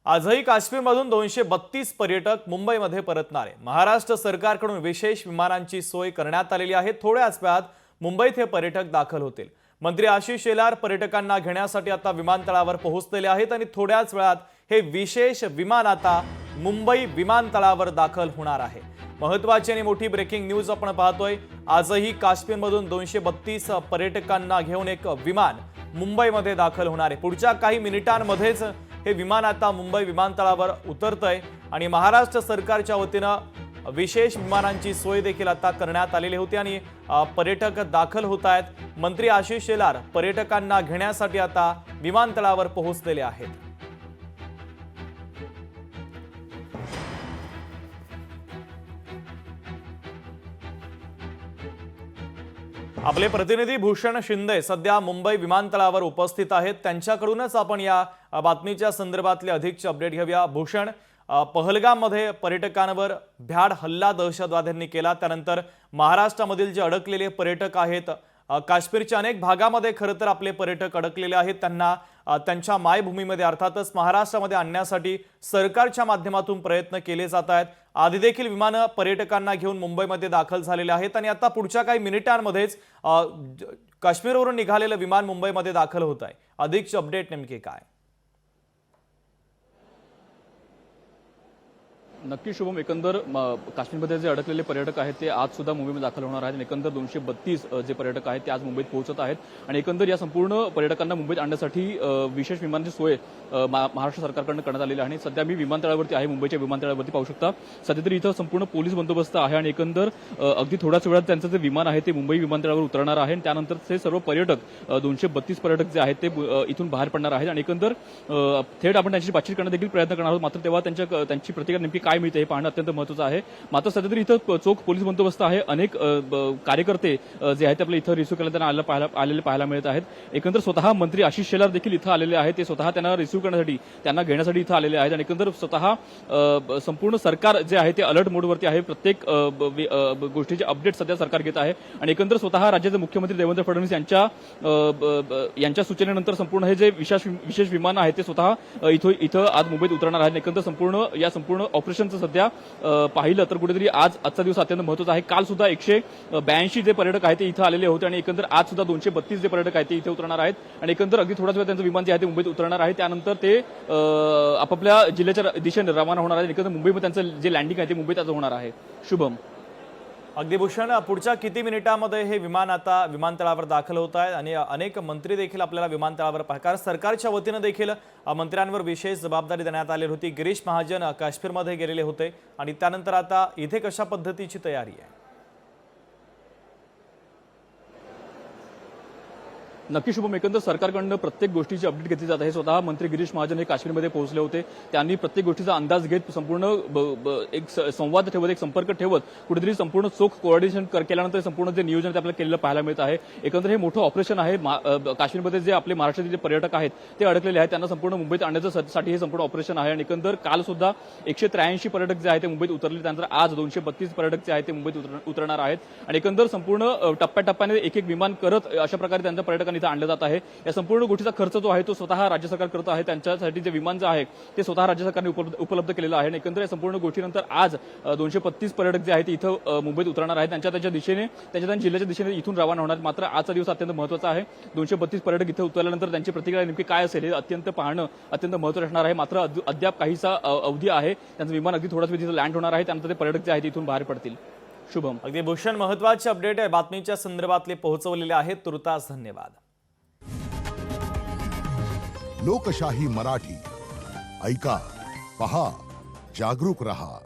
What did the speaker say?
आजही काश्मीरमधून 232 पर्यटक मुंबईमध्ये परतणार आहे। महाराष्ट्र सरकारकडून विशेष विमानांची सोय करण्यात आलेली आहे। थोड्याच वेळात मुंबईत हे पर्यटक दाखल होतील। मंत्री आशिष शेलार पर्यटकांना घेण्यासाठी आता विमानतळावर पोहोचलेले आहेत आणि थोड्याच वेळात हे विशेष विमान आता मुंबई विमानतळावर दाखल होणार आहे। महत्त्वाची आणि मोठी ब्रेकिंग न्यूज आपण पाहतोय। आजही काश्मीरमधून 232 पर्यटकांना घेऊन एक विमान मुंबईमध्ये दाखल होणार आहे। पुढच्या काही मिनिटांमध्येच हे विमान आता मुंबई विमानतळावर उतरतंय आणि महाराष्ट्र सरकारच्या वतीने विशेष विमानांची सोय देखील आता करण्यात आलेली होती आणि पर्यटक दाखल होत आहेत। मंत्री आशिष शेलार पर्यटकांना घेण्यासाठी आता विमानतळावर पोहोचलेले आहेत। आपले प्रतिनिधी भूषण शिंदे सध्या मुंबई विमानतळावर उपस्थित आहेत। त्यांच्याकडूनच आपण या बातमीच्या संदर्भातले अधिकचे अपडेट घेऊया। भूषण, पहलगाममध्ये पर्यटकांवर भ्याड हल्ला दहशतवाद्यांनी केला, त्यानंतर महाराष्ट्रामधील जे अडकलेले पर्यटक आहेत, काश्मीरच्या अनेक भागामध्ये खरं तर आपले पर्यटक अडकलेले आहेत, त्यांना त्यांच्या मायभूमीमध्ये अर्थातच महाराष्ट्रामध्ये आणण्यासाठी सरकारच्या माध्यमातून प्रयत्न केले जात आहेत। आधी देखील विमान पर्यटकांना घेऊन मुंबईमध्ये दाखल झालेले आहेत आणि आता पुढच्या काही मिनिटांमध्येच काश्मीरवरून निघालेलं विमान मुंबईमध्ये दाखल होत आहे। अधिकचे अपडेट नेमके काय? नक्की शुभम, एकंदर काश्मीरमध्ये जे अडकलेले पर्यटक आहेत ते आज सुद्धा मुंबईमध्ये दाखल होणार आहेत। एकंदर 232 जे पर्यटक आहेत ते आज मुंबईत पोहोचत आहेत आणि एकंदर या संपूर्ण पर्यटकांना मुंबईत आणण्यासाठी विशेष विमानाची सोय महाराष्ट्र सरकारकडून करण्यात आलेली आहे। सध्या मी विमानतळावरती आहे, मुंबईच्या विमानतळावरती पाहू शकता। सध्या तरी इथं संपूर्ण पोलीस बंदोबस्त आहे आणि एकंदर अगदी थोड्याच वेळात त्यांचं जे विमान आहे ते मुंबई विमानतळावर उतरणार आहे। त्यानंतर ते सर्व पर्यटक 232 पर्यटक जे आहेत ते इथून बाहेर पडणार आहेत आणि एकंदर थेट आपण त्यांची बातचीत करण्याचा देखील प्रयत्न करणार आहोत। मात्र तेव्हा त्यांची प्रतिक्रिया नेमकी काय मिळते हे पाहणं अत्यंत महत्त्वाचं आहे। मात्र सध्या तरी इथं चोख पोलीस बंदोबस्त आहे। अनेक कार्यकर्ते जे आहेत आपल्या इथं रिसिव्ह करायला आलेले पाहायला मिळत आहेत। एकंदर स्वतः मंत्री आशिष शेलार देखील इथं आलेले आहेत। ते स्वतः त्यांना रिसिव्ह करण्यासाठी, त्यांना घेण्यासाठी इथं आलेले आहेत आणि एकंदर स्वतः संपूर्ण सरकार जे आहे ते अलर्ट मोडवरती आहे। प्रत्येक गोष्टीचे अपडेट सध्या सरकार घेत आहे आणि एकंदर स्वतः राज्याचे मुख्यमंत्री देवेंद्र फडणवीस यांच्या सूचनेनंतर संपूर्ण हे जे विशेष विमान आहे ते स्वतः इथं आज मुंबईत उतरणार आहेत। एकंदर संपूर्ण ऑपरेशनचं सध्या पाहिलं तर कुठेतरी आजचा दिवस अत्यंत महत्त्वाचा आहे। काल सुद्धा 182 जे पर्यटक आहेत ते इथं आलेले होते आणि एकंदर आज सुद्धा 232 जे पर्यटक आहेत ते इथे उतरणार आहेत आणि एकंदर अगदी थोड्याच वेळ त्यांचं विमान जे आहे ते मुंबईत उतरणार आहे। त्यानंतर ते आपापल्या जिल्ह्याच्या दिशेने रवाना होणार आहेत। एकंदर मुंबईमध्ये त्यांचं जे लँडिंग आहे ते मुंबईत आज होणार आहे। शुभम, अगदी भूषण, पुढच्या किती मिनिटांमध्ये हे विमान आता विमानतळावर दाखल होत आहे आणि अनेक मंत्री देखील आपल्याला विमानतळावर कारण सरकारच्या वतीने देखील मंत्र्यांवर विशेष जबाबदारी देण्यात आली होती। गिरीश महाजन काश्मीरमध्ये गेलेले होते आणि त्यानंतर आता इथे कशा पद्धतीची तयारी आहे? नक्की शुभम, एकंदर सरकारकडून प्रत्येक गोष्टीची अपडेट घेतली जात आहे। स्वतः मंत्री गिरीश महाजन हे काश्मीरमध्ये पोहोचले होते। त्यांनी प्रत्येक गोष्टीचा अंदाज घेत संपूर्ण एक संवाद ठेवत, एक संपर्क ठेवत कुठेतरी संपूर्ण चोख कोऑर्डिनेशन केल्यानंतर संपूर्ण जे नियोजन ते आपल्याला केलेलं पाहायला मिळत आहे। एकंदर हे मोठं ऑपरेशन आहे। काश्मीरमध्ये जे आपले महाराष्ट्रातील जे पर्यटक आहेत ते अडकलेले आहेत त्यांना संपूर्ण मुंबईत आणण्यासाठी हे संपूर्ण ऑपरेशन आहे आणि एकंदर काल सुद्धा 183 पर्यटक जे आहेत ते मुंबईत उतरले, त्यानंतर आज 232 पर्यटक जे आहेत ते मुंबईत उतरणार आहेत आणि एकंदर संपूर्ण टप्प्याटप्प्याने एक विमान करत अशा प्रकारे त्यांच्या पर्यटकांना इथं आणलं जात आहे। या संपूर्ण गोष्टीचा खर्च जो आहे तो स्वतः राज्य सरकार करत आहे। त्यांच्यासाठी जे विमान जे आहे ते स्वतः राज्य सरकारने उपलब्ध केलेलं आहे आणि एकंदर या संपूर्ण गोष्टीनंतर आज 235 पर्यटक जे आहेत इथं मुंबईत उतरणार आहेत। त्यांच्या दिशेने, त्यांच्या जिल्ह्याच्या दिशेने इथून रवाना होणार। मात्र आजचा दिवस अत्यंत महत्त्वाचा आहे। 232 पर्यटक इथं उतरल्यानंतर त्यांची प्रतिक्रिया नेमकी काय असेल हे अत्यंत पाहणं अत्यंत महत्त्वाचं असणार आहे। मात्र अद्याप काहीसा अवधी आहे, त्यांचं विमान अगदी थोड्याच वेळ तिथं लँड होणार आहे, त्यानंतर ते पर्यटक जे आहेत इथून बाहेर पडतील। शुभम, अगदी भूषण, महत्त्वाचे अपडेट आहे बातमीच्या संदर्भातले पोहोचवलेले आहेत। तुर्तास धन्यवाद। लोकशाही मराठी ऐका, पहा, जागरूक रहा।